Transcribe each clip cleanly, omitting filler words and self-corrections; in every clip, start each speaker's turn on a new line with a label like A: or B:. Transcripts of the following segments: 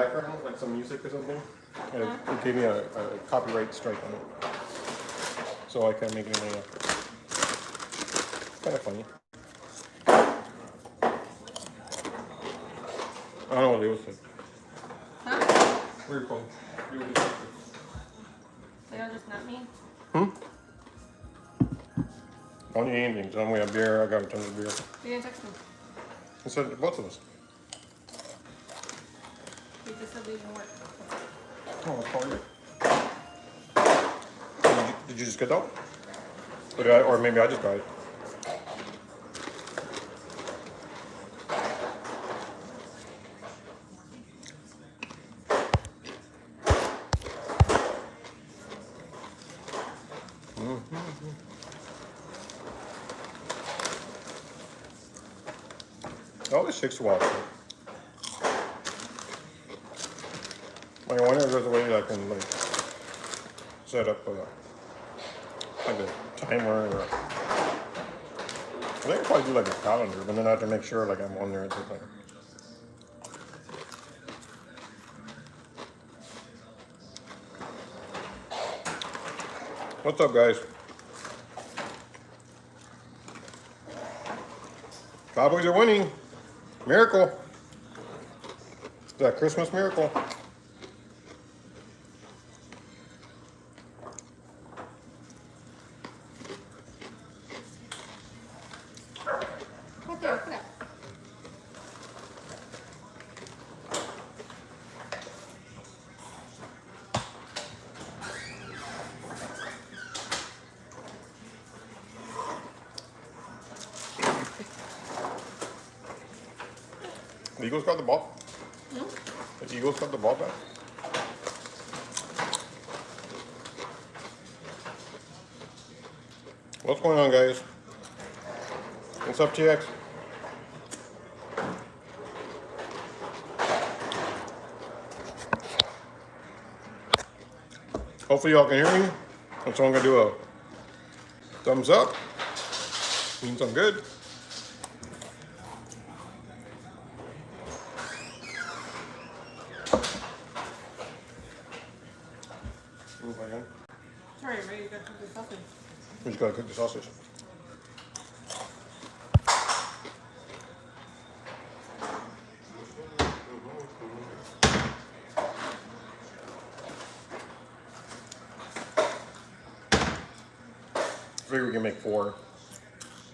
A: background, like some music or something, and it gave me a copyright strike on it. So I can't make anything after. Kind of funny. I don't know what Leo said.
B: Huh?
A: Where are you from?
B: They don't just not me?
A: Only anything. So we have beer. I got a ton of beer.
B: You didn't text me.
A: He said both of us.
B: You just said leaving work.
A: Oh, I'll call you. Did you just get that? Or maybe I just got it. Oh, this takes a while. I wonder if there's a way that I can like set up like a timer or I think I'll probably do like a calendar, but then I have to make sure like I'm on there at the time. What's up, guys? Cowboys are winning. Miracle. Is that Christmas miracle?
B: Right there, open up.
A: The Eagles got the ball. The Eagles got the ball back. What's going on, guys? What's up, TX? Hopefully y'all can hear me. And so I'm gonna do a thumbs up. Means I'm good.
B: Sorry, Ray, you got to cook the sausage.
A: We just gotta cook the sausage. I figure we can make 4.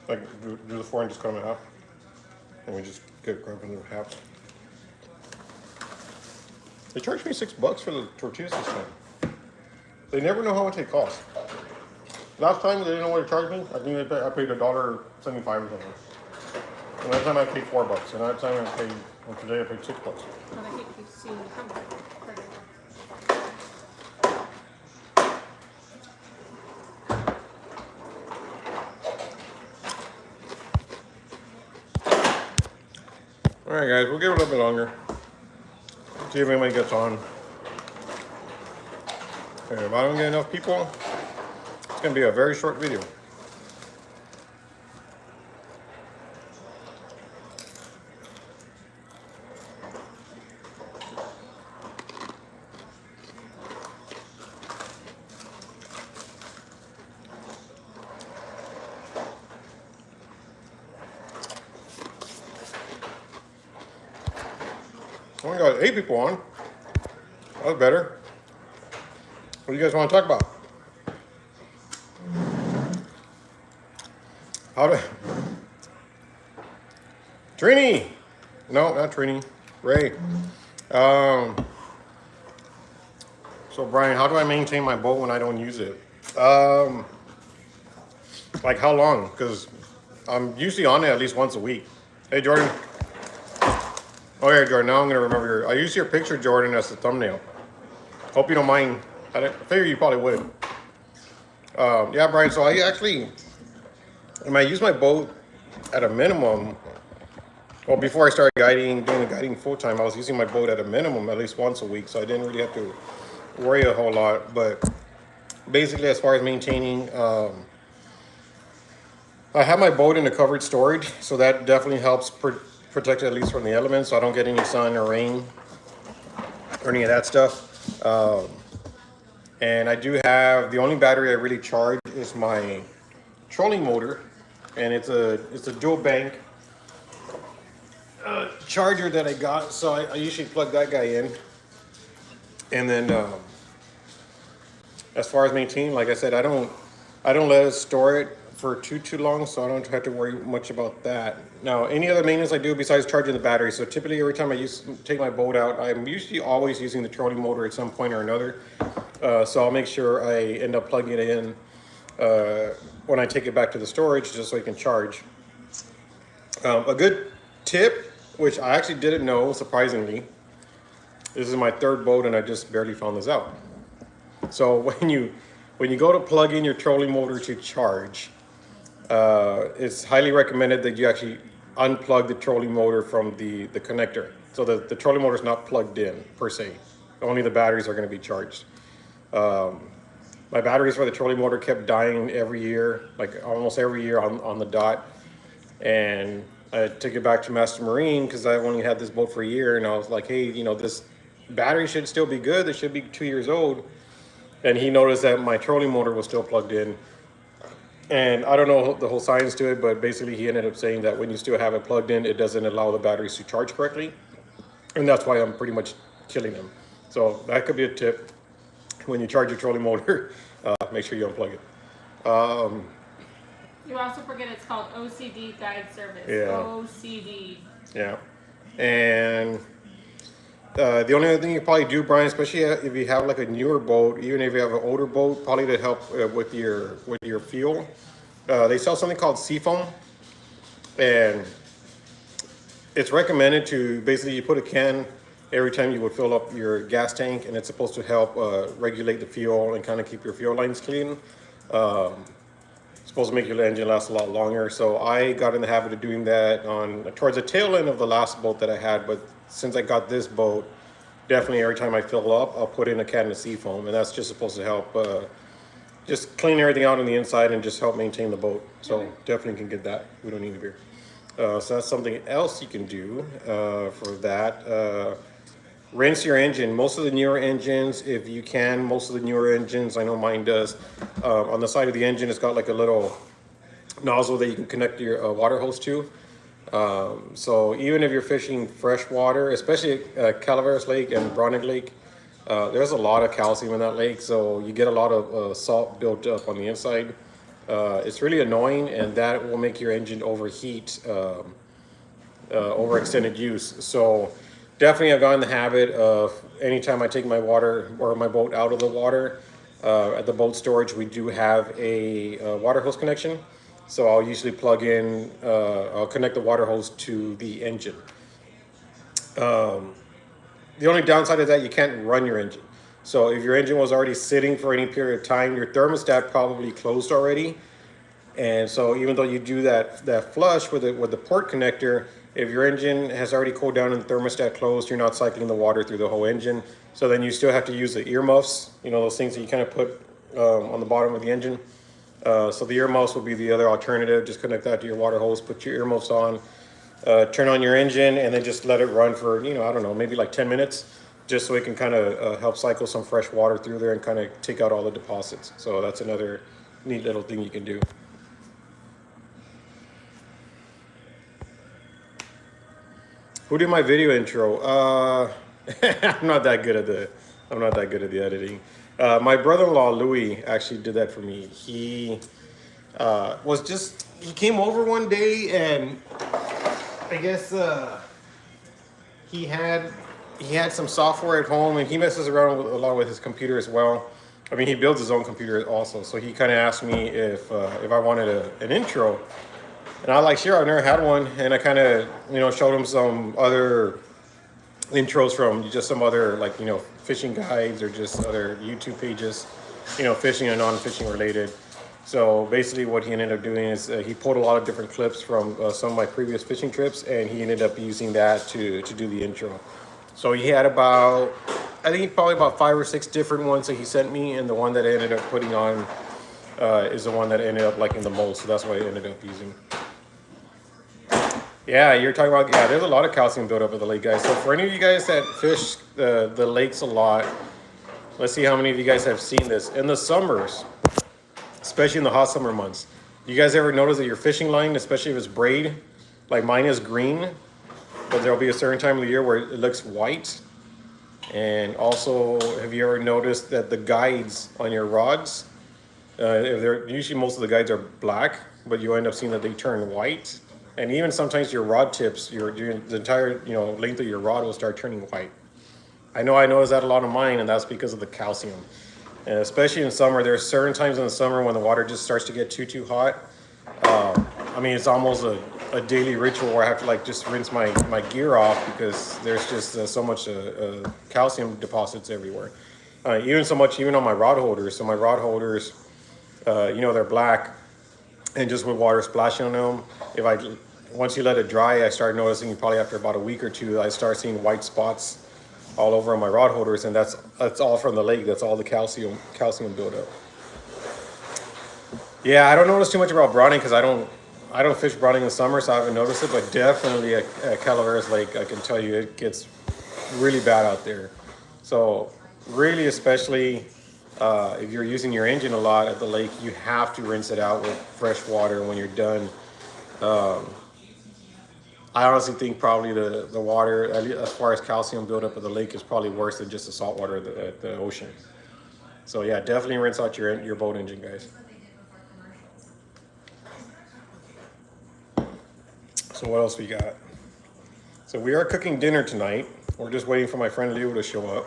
A: Like do the 4 and just cut them in half. And we just get grabbing the halves. They charged me $6 for the tortillas this time. They never know how much they cost. Last time they didn't know what to charge me. I think I paid $1.75 or something. And that time I paid $4. And that time I paid, well, today I paid $6.
B: Well, I hate to see you come back.
A: All right, guys, we'll give it a little bit longer. See if anybody gets on. And if I don't get enough people, it's gonna be a very short video. Only got 8 people on. That was better. What do you guys want to talk about? How to... Trini! No, not Trini. Ray. So Brian, how do I maintain my boat when I don't use it? Like how long? Because I'm usually on it at least once a week. Hey, Jordan. Oh yeah, Jordan, now I'm gonna remember I used your picture, Jordan, as the thumbnail. Hope you don't mind. I figure you probably would. Yeah, Brian, so I actually, when I use my boat at a minimum, well, before I started doing the guiding full time, I was using my boat at a minimum at least once a week, so I didn't really have to worry a whole lot. But basically, as far as maintaining, I have my boat in a covered storage, so that definitely helps protect it at least from the elements, so I don't get any sun or rain. or any of that stuff. And I do have the only battery I really charge is my trolling motor, and it's a dual bank charger that I got. So I usually plug that guy in, and then as far as maintaining, like I said, I don't let it store it for too long, so I don't have to worry much about that. Now, any other maintenance I do besides charging the battery, so typically every time I take my boat out, I'm usually always using the trolling motor at some point or another. So I'll make sure I end up plugging it in when I take it back to the storage, just so I can charge. A good tip, which I actually didn't know, surprisingly, this is my third boat and I just barely found this out. So when you go to plug in your trolling motor to charge, it's highly recommended that you actually unplug the trolling motor from the connector. So the trolling motor is not plugged in per se. Only the batteries are going to be charged. My batteries for the trolling motor kept dying every year, like almost every year on the dot. And I took it back to Master Marine because I only had this boat for a year, and I was like, hey, this battery should still be good. It should be 2 years old. And he noticed that my trolling motor was still plugged in. And I don't know the whole science to it, but basically he ended up saying that when you still have it plugged in, it doesn't allow the batteries to charge correctly. And that's why I'm pretty much killing them. So that could be a tip. When you charge your trolling motor, make sure you unplug it.
B: You also forget it's called OCD guide service.
A: Yeah.
B: OCD.
A: Yeah. And the only other thing you probably do, Brian, especially if you have like a newer boat, even if you have an older boat, probably to help with your fuel, they sell something called seafoam, and it's recommended to basically you put a can every time you would fill up your gas tank, and it's supposed to help regulate the fuel and kind of keep your fuel lines clean. It's supposed to make your engine last a lot longer. So I got in the habit of doing that towards the tail end of the last boat that I had, but since I got this boat, definitely every time I fill up, I'll put in a can of seafoam, and that's just supposed to help just clean everything out on the inside and just help maintain the boat. So definitely can get that. We don't need a beer. So that's something else you can do for that. Rinse your engine. Most of the newer engines, if you can, most of the newer engines, I know mine does, on the side of the engine, it's got like a little nozzle that you can connect your water hose to. So even if you're fishing freshwater, especially Calaveras Lake and Browning Lake, there's a lot of calcium in that lake, so you get a lot of salt built up on the inside. It's really annoying, and that will make your engine overheat over extended use. So definitely I've gotten the habit of anytime I take my water or my boat out of the water, at the boat storage, we do have a water hose connection. So I'll usually plug in, I'll connect the water hose to the engine. The only downside is that you can't run your engine. So if your engine was already sitting for any period of time, your thermostat probably closed already. And so even though you do that flush with the port connector, if your engine has already cooled down and the thermostat closed, you're not cycling the water through the whole engine. So then you still have to use the earmuffs, those things that you kind of put on the bottom of the engine. So the earmuffs will be the other alternative. Just connect that to your water hose, put your earmuffs on, turn on your engine, and then just let it run for, I don't know, maybe like 10 minutes, just so it can kind of help cycle some fresh water through there and kind of take out all the deposits. So that's another neat little thing you can do. Who did my video intro? I'm not that good at the editing. My brother-in-law Louis actually did that for me. He came over one day, and I guess he had some software at home, and he messes around a lot with his computer as well. I mean, he builds his own computer also. So he kind of asked me if I wanted an intro. And I was like, sure, I've never had one. And I kind of, showed him some other intros from just some other, like, fishing guides or just other YouTube pages, fishing and non-fishing related. So basically what he ended up doing is he pulled a lot of different clips from some of my previous fishing trips, and he ended up using that to do the intro. So he had probably about 5 or 6 different ones that he sent me, and the one that I ended up putting on is the one that I ended up liking the most. So that's what I ended up using. Yeah, you're talking about, yeah, there's a lot of calcium buildup at the lake, guys. So for any of you guys that fish the lakes a lot, let's see how many of you guys have seen this. In the summers, especially in the hot summer months, you guys ever notice that your fishing line, especially if it's braid, like mine is green, but there'll be a certain time of the year where it looks white. And also, have you ever noticed that the guides on your rods, if they're usually most of the guides are black, but you end up seeing that they turn white. And even sometimes your rod tips, the entire length of your rod will start turning white. I know I noticed that a lot of mine, and that's because of the calcium. And especially in summer, there are certain times in the summer when the water just starts to get too hot. I mean, it's almost a daily ritual where I have to like just rinse my gear off because there's just so much calcium deposits everywhere. Even on my rod holders. So my rod holders, they're black, and just with water splashing on them, once you let it dry, I start noticing probably after about a week or two, I start seeing white spots all over on my rod holders, and that's all from the lake. That's all the calcium buildup. Yeah, I don't notice too much about browning because I don't fish browning in the summer, so I haven't noticed it. But definitely at Calaveras Lake, I can tell you it gets really bad out there. So really, especially if you're using your engine a lot at the lake, you have to rinse it out with fresh water when you're done. I honestly think probably the water, as far as calcium buildup of the lake, is probably worse than just the salt water at the ocean. So yeah, definitely rinse out your boat engine, guys. So what else we got? So we are cooking dinner tonight. We're just waiting for my friend Leo to show up.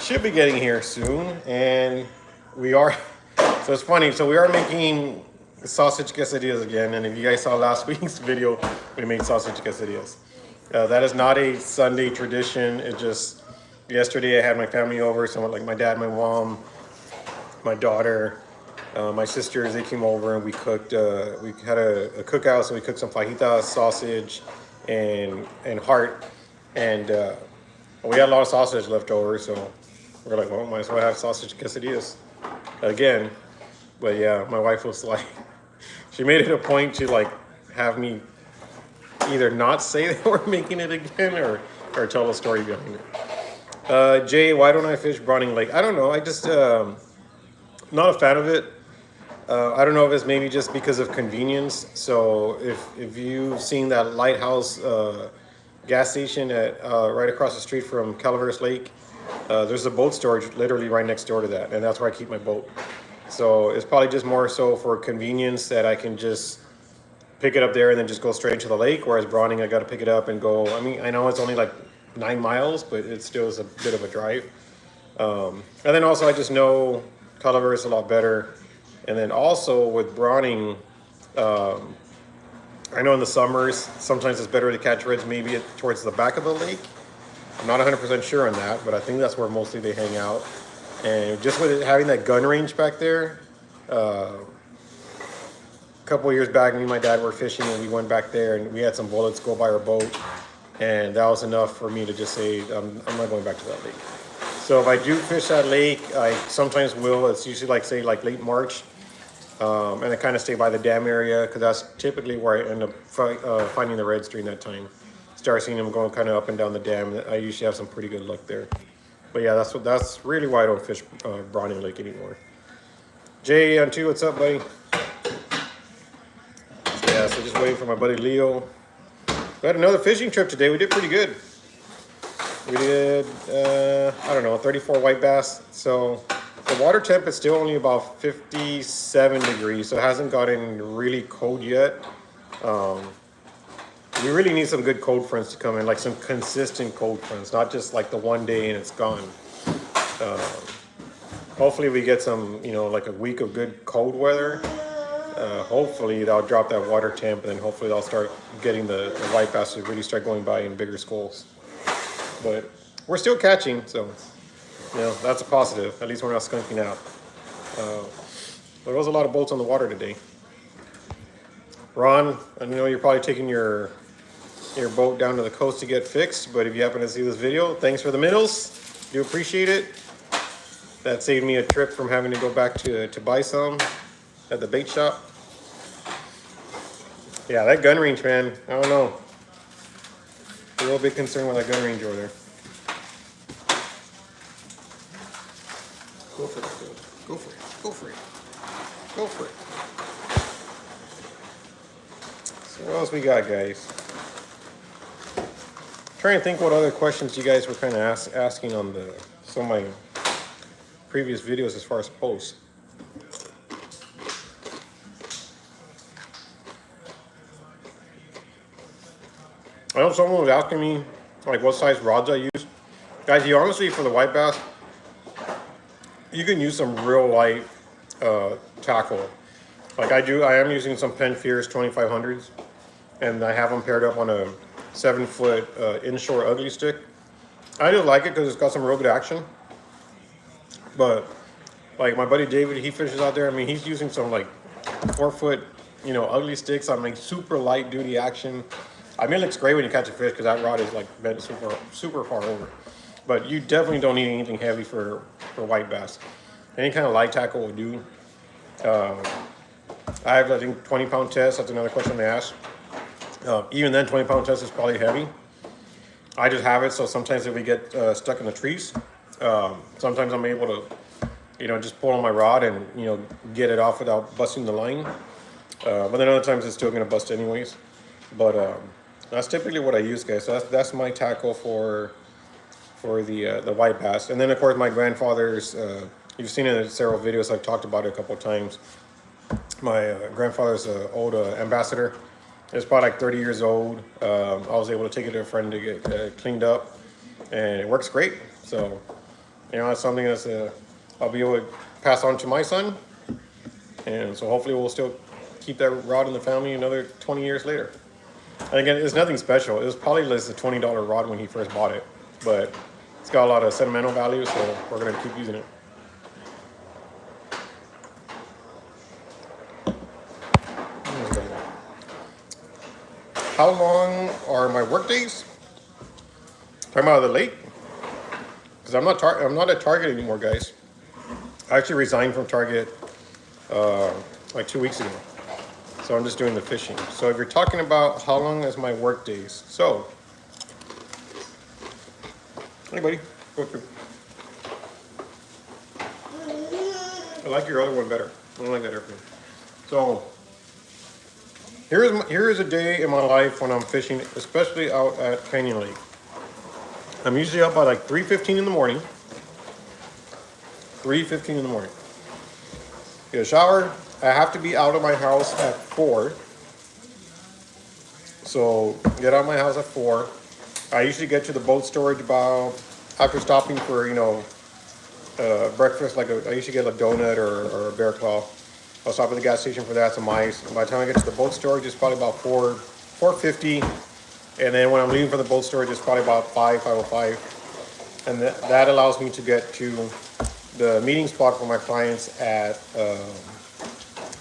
A: Should be getting here soon, and we are. So it's funny. So we are making sausage quesadillas again, and if you guys saw last week's video, we made sausage quesadillas. That is not a Sunday tradition. It just yesterday I had my family over, someone like my dad, my mom, my daughter, my sisters. They came over and we cooked. We had a cookout, so we cooked some fajitas, sausage, and heart, and we had a lot of sausage left over, so we're like, well, might as well have sausage quesadillas again. But yeah, my wife was like, she made it a point to like have me either not say that we're making it again or tell a story behind it. Jay, why don't I fish Browning Lake? I don't know. I just not a fan of it. I don't know if it's maybe just because of convenience. So if you've seen that lighthouse gas station at right across the street from Calaveras Lake, there's a boat storage literally right next door to that, and that's where I keep my boat. So it's probably just more so for convenience that I can just pick it up there and then just go straight into the lake. Whereas Browning, I got to pick it up and go. I mean, I know it's only like 9 miles, but it still is a bit of a drive. And then also I just know Calaveras a lot better. And then also with Browning, I know in the summers, sometimes it's better to catch reds maybe towards the back of the lake. I'm not 100% sure on that, but I think that's where mostly they hang out. And just with it, having that gun range back there, a couple of years back, me and my dad were fishing and we went back there and we had some bullets go by our boat. And that was enough for me to just say, I'm not going back to that lake. So if I do fish that lake, I sometimes will. It's usually like, say, like late March. And I kind of stay by the dam area because that's typically where I end up finding the reds during that time. Start seeing them going kind of up and down the dam. I usually have some pretty good luck there. But yeah, that's really why I don't fish Browning Lake anymore. Jay on 2, what's up, buddy? Yeah, so just waiting for my buddy Leo. We had another fishing trip today. We did pretty good. We did, 34 white bass. So the water temp is still only about 57 degrees, so it hasn't gotten really cold yet. We really need some good cold fronts to come in, like some consistent cold fronts, not just like the one day and it's gone. Hopefully we get some, like a week of good cold weather. Hopefully that'll drop that water temp, and then hopefully they'll start getting the white bass to really start going by in bigger schools. But we're still catching, so that's a positive. At least we're not skunking out. There was a lot of boats on the water today. Ron, I know you're probably taking your boat down to the coast to get fixed, but if you happen to see this video, thanks for the minerals. Do appreciate it. That saved me a trip from having to go back to buy some at the bait shop. Yeah, that gun range, man. I don't know. A little bit concerned with that gun range over there. Go for it, dude. Go for it. Go for it. Go for it. So what else we got, guys? Trying to think what other questions you guys were kind of asking on some of my previous videos as far as posts. I know someone was asking me like what size rods I use. Guys, you honestly, for the white bass, you can use some real light tackle. Like I am using some Penn Fierce 2500s, and I have them paired up on a 7-foot inshore ugly stick. I just like it because it's got some real good action. But like my buddy David, he fishes out there. I mean, he's using some like 4-foot, ugly sticks on like super light duty action. I mean, it looks great when you catch a fish because that rod is like bent super, super far over. But you definitely don't need anything heavy for white bass. Any kind of light tackle will do. I have, I think, 20-pound test. That's another question they asked. Even then, 20-pound test is probably heavy. I just have it, so sometimes if we get stuck in the trees, sometimes I'm able to, just pull on my rod and, get it off without busting the line. But then other times it's still going to bust anyways. But that's typically what I use, guys. So that's my tackle for the white bass. And then, of course, my grandfather's, you've seen it in several videos. I've talked about it a couple of times. My grandfather's old ambassador. It's probably like 30 years old. I was able to take it to a friend to get cleaned up, and it works great. So, it's something that's I'll be able to pass on to my son, and so hopefully we'll still keep that rod in the family another 20 years later. And again, it's nothing special. It was probably just a $20 rod when he first bought it, but it's got a lot of sentimental value, so we're gonna keep using it. How long are my work days? Talking about the lake? Because I'm not at Target anymore, guys. I actually resigned from Target like 2 weeks ago. So I'm just doing the fishing. So if you're talking about how long is my work days, so hey buddy, go through. I like your other one better. I don't like that airplane. So here is a day in my life when I'm fishing, especially out at Canyon Lake. I'm usually up by like 3:15 in the morning. 3:15 in the morning. Get a shower. I have to be out of my house at 4. So get out of my house at 4. I usually get to the boat storage about after stopping for breakfast. I usually get a donut or a bear claw. I'll stop at the gas station for that, some ice. And by the time I get to the boat storage, it's probably about 4:50. And then when I'm leaving for the boat storage, it's probably about 5:05. And that allows me to get to the meeting spot for my clients at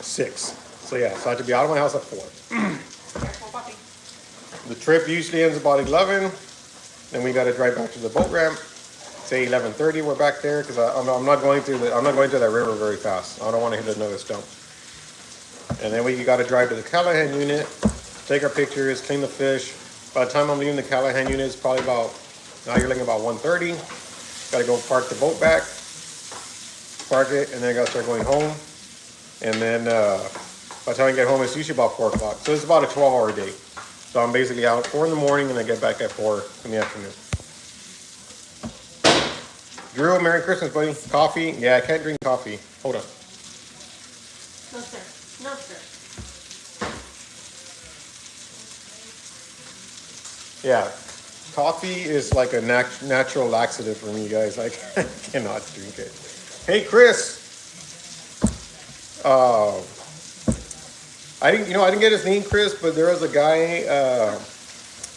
A: 6. So yeah, so I have to be out of my house at 4. The trip usually ends about 11. Then we got to drive back to the boat ramp. Say 11:30, we're back there because I'm not going through that river very fast. I don't want to hit another stump. And then we got to drive to the Callahan unit, take our pictures, clean the fish. By the time I'm leaving the Callahan unit, it's probably you're looking about 1:30. Got to go park the boat back, park it, and then I got to start going home. And then by the time I get home, it's usually about 4 o'clock. So it's about a 12-hour day. So I'm basically out 4 in the morning and I get back at 4 in the afternoon. Drew, Merry Christmas, buddy. Coffee? Yeah, I can't drink coffee. Hold on.
B: No, sir. No, sir.
A: Yeah, coffee is like a natural laxative for me, guys. I cannot drink it. Hey, Chris. I didn't get his name, Chris, but there was a guy.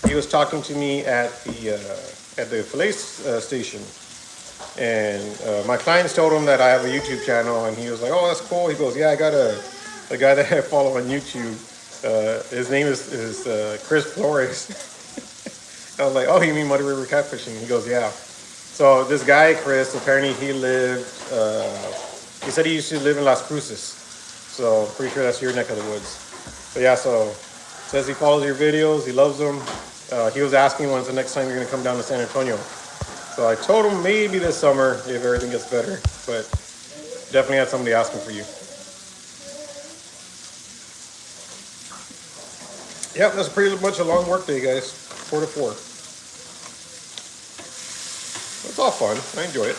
A: He was talking to me at the Flores station, and my clients told him that I have a YouTube channel, and he was like, "Oh, that's cool." He goes, "Yeah, I got a guy that I follow on YouTube. His name is Chris Flores." I was like, "Oh, you mean Muddy River Catfishing?" He goes, "Yeah." So this guy, Chris, apparently he lived. He said he used to live in Las Cruces. So I'm pretty sure that's your neck of the woods. But yeah, so Says he follows your videos. He loves them. He was asking when's the next time you're going to come down to San Antonio. So I told him maybe this summer if everything gets better. But definitely had somebody asking for you. Yep, that's pretty much a long work day, guys. 4 to 4. It's all fun. I enjoy it.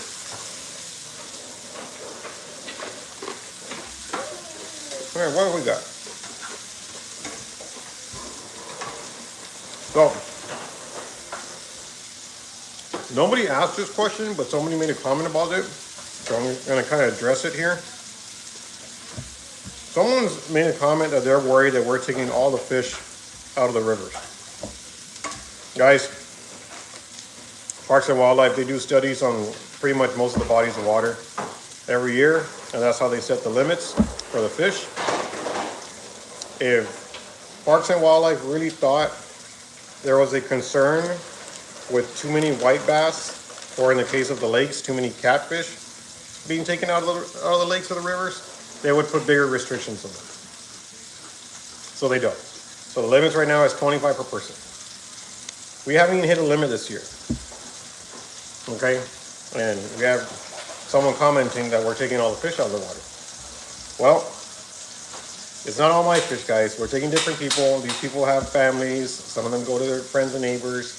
A: All right, what have we got? So, nobody asked this question, but somebody made a comment about it. So I'm going to kind of address it here. Someone's made a comment that they're worried that we're taking all the fish out of the rivers. Guys, Parks and Wildlife, they do studies on pretty much most of the bodies of water every year, and that's how they set the limits for the fish. If Parks and Wildlife really thought there was a concern with too many white bass, or in the case of the lakes, too many catfish being taken out of the lakes or the rivers, they would put bigger restrictions on them. So they don't. So the limits right now is 25 per person. We haven't even hit a limit this year. Okay? And we have someone commenting that we're taking all the fish out of the water. Well, it's not all my fish, guys. We're taking different people. These people have families. Some of them go to their friends and neighbors.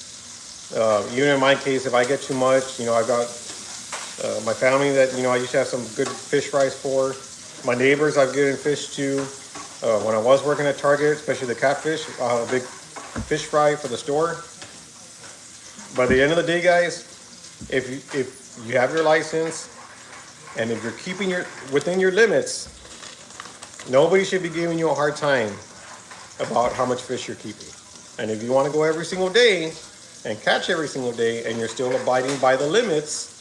A: Even in my case, if I get too much, I've got my family that, I used to have some good fish fries for. My neighbors I've given fish to. When I was working at Target, especially the catfish, I'll have a big fish fry for the store. By the end of the day, guys, if you have your license and if you're keeping within your limits, nobody should be giving you a hard time about how much fish you're keeping. And if you want to go every single day and catch every single day and you're still abiding by the limits,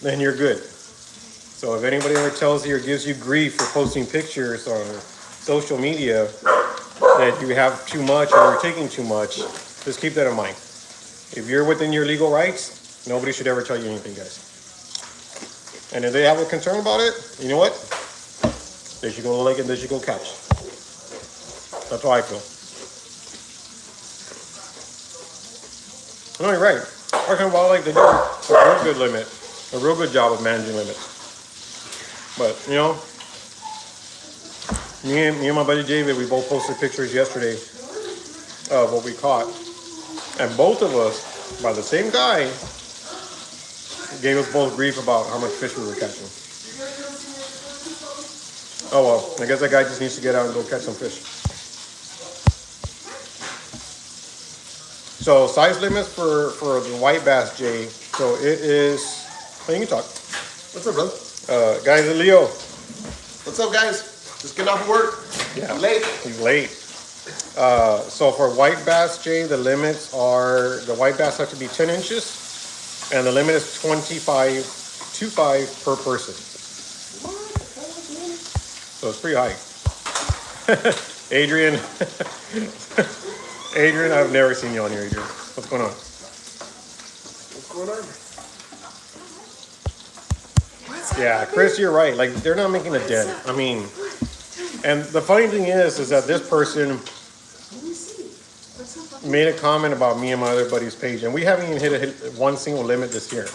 A: then you're good. So if anybody ever tells you or gives you grief for posting pictures on social media that you have too much or you're taking too much, just keep that in mind. If you're within your legal rights, nobody should ever tell you anything, guys. And if they have a concern about it, you know what? They should go to the lake and they should go catch. That's how I feel. No, you're right. Parks and Wildlife, they do a real good limit, a real good job of managing limits. But, me and my buddy David, we both posted pictures yesterday of what we caught. And both of us, by the same guy, gave us both grief about how much fish we were catching. Oh well, I guess that guy just needs to get out and go catch some fish. So size limits for the white bass, Jay. So it is, you can talk.
C: What's up, brother?
A: Guys, Leo.
C: What's up, guys? Just getting off of work.
A: Yeah,
C: I'm late.
A: He's late. So for white bass, Jay, the limits are, the white bass have to be 10 inches, and the limit is 25 per person. So it's pretty high. Adrian, Adrian, I've never seen you on here, Adrian. What's going on?
C: What's going on?
A: Yeah, Chris, you're right. Like, they're not making a dent. I mean, and the funny thing is that this person made a comment about me and my other buddy's page, and we haven't even hit one single limit this year.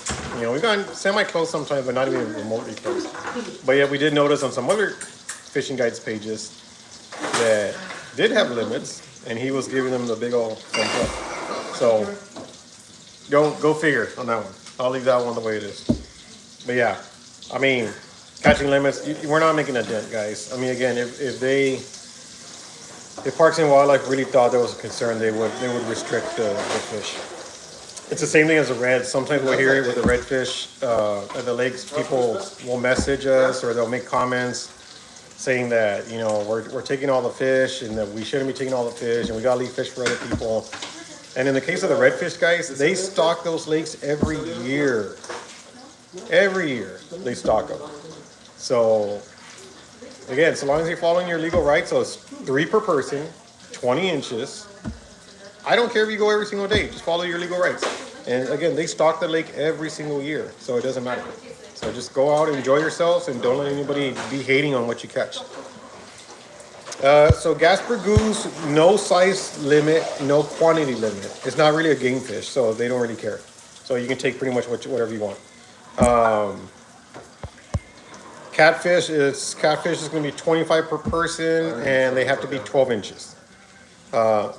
A: We've gotten semi-close sometimes, but not even remotely close. But yet we did notice on some other fishing guides pages that did have limits, and he was giving them the big old thumbs up. So go figure on that one. I'll leave that one the way it is. But yeah, I mean, catching limits, we're not making a dent, guys. I mean, again, if Parks and Wildlife really thought there was a concern, they would restrict the fish. It's the same thing as the red. Sometimes we'll hear it with the redfish at the lakes. People will message us or they'll make comments saying that we're taking all the fish and that we shouldn't be taking all the fish and we gotta leave fish for other people. And in the case of the redfish, guys, they stock those lakes every year. Every year they stock them. So again, so long as you're following your legal rights, so it's 3 per person, 20 inches. I don't care if you go every single day, just follow your legal rights. And again, they stock the lake every single year, so it doesn't matter. So just go out and enjoy yourselves and don't let anybody be hating on what you catch. So Gasper Goose, no size limit, no quantity limit. It's not really a game fish, so they don't really care. So you can take pretty much whatever you want. Catfish is going to be 25 per person, and they have to be 12 inches. Well,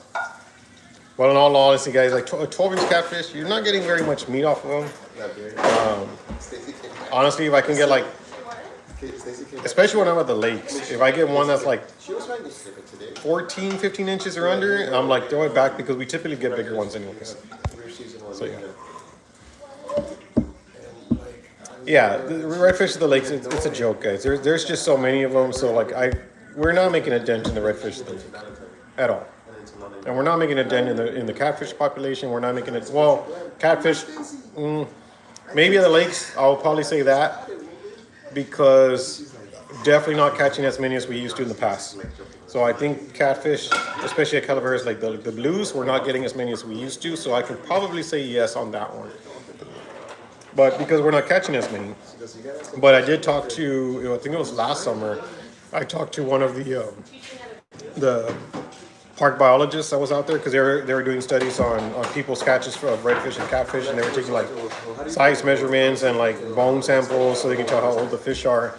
A: in all honesty, guys, like a 12-inch catfish, you're not getting very much meat off of them. Honestly, if I can get like, especially when I'm at the lakes, if I get one that's like 14, 15 inches or under, I'm like, throw it back because we typically get bigger ones anyways. So yeah. Yeah, the redfish at the lakes, it's a joke, guys. There's just so many of them, so like we're not making a dent in the redfish at the lake at all. And we're not making a dent in the catfish population. We're not making it, well, catfish, maybe at the lakes, I'll probably say that, because definitely not catching as many as we used to in the past. So I think catfish, especially at Calaveras, like the blues, we're not getting as many as we used to, so I could probably say yes on that one. But because we're not catching as many. But I did talk to, I think it was last summer, I talked to one of the park biologists that was out there, because they were doing studies on people's catches of redfish and catfish, and they were taking like size measurements and like bone samples so they can tell how old the fish are.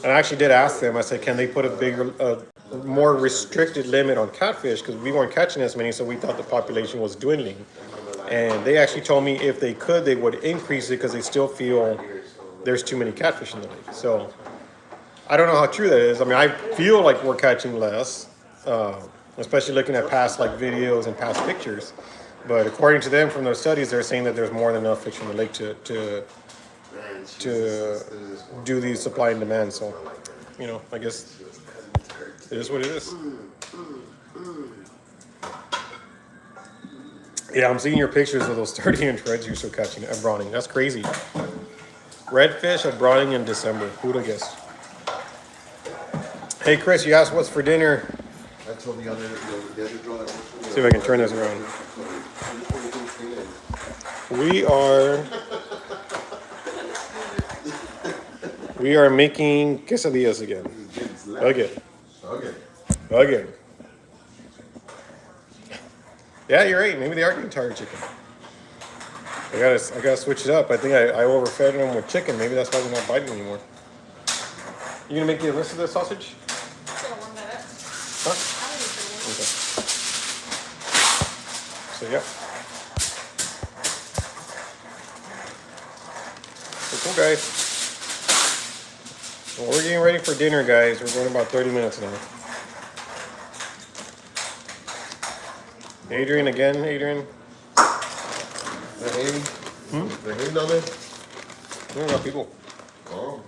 A: And I actually did ask them, I said, can they put a more restricted limit on catfish, because we weren't catching as many, so we thought the population was dwindling. And they actually told me if they could, they would increase it because they still feel there's too many catfish in the lake. So I don't know how true that is. I mean, I feel like we're catching less, especially looking at past like videos and past pictures. But according to them, from their studies, they're saying that there's more than enough fish in the lake to do the supply and demand. So, you know, I guess it is what it is. Yeah, I'm seeing your pictures of those 30-inch reds you're still catching at Browning. That's crazy. Redfish at Browning in December. Who'd have guessed? Hey, Chris, you asked what's for dinner.
C: I told the other draw that.
A: See if I can turn this around. We are making quesadillas again. Again. Yeah, you're right. Maybe they are getting tired of chicken. I gotta switch it up. I think I overfed them with chicken. Maybe that's why they're not biting anymore. You gonna make the rest of the sausage?
B: Still warm that up.
A: Huh?
B: I would do
A: Okay. So yeah. So cool, guys. Well, we're getting ready for dinner, guys. We're going about 30 minutes now. Adrian again, Adrian.
C: They're hating. They're hating on me.
A: We don't got people.
C: Oh.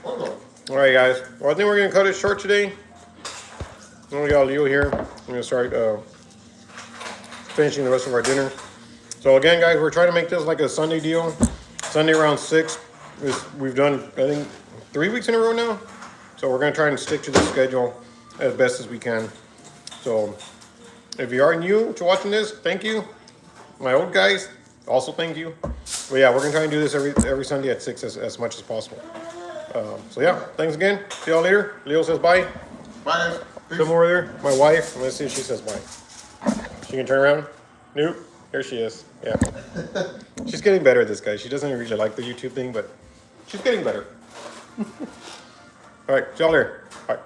A: All right, guys. Well, I think we're gonna cut it short today. We got Leo here. I'm gonna start finishing the rest of our dinner. So again, guys, we're trying to make this like a Sunday deal. Sunday around 6. We've done, I think, 3 weeks in a row now. So we're gonna try and stick to the schedule as best as we can. So if you are new to watching this, thank you. My old guys, also thank you. But yeah, we're gonna try and do this every Sunday at 6 as much as possible. So yeah, thanks again. See y'all later. Leo says bye.
C: Bye, guys.
A: Come over there. My wife. Let's see if she says bye. She can turn around. Nope. Here she is. Yeah. She's getting better at this, guy. She doesn't really like the YouTube thing, but she's getting better. All right. See y'all later. All right.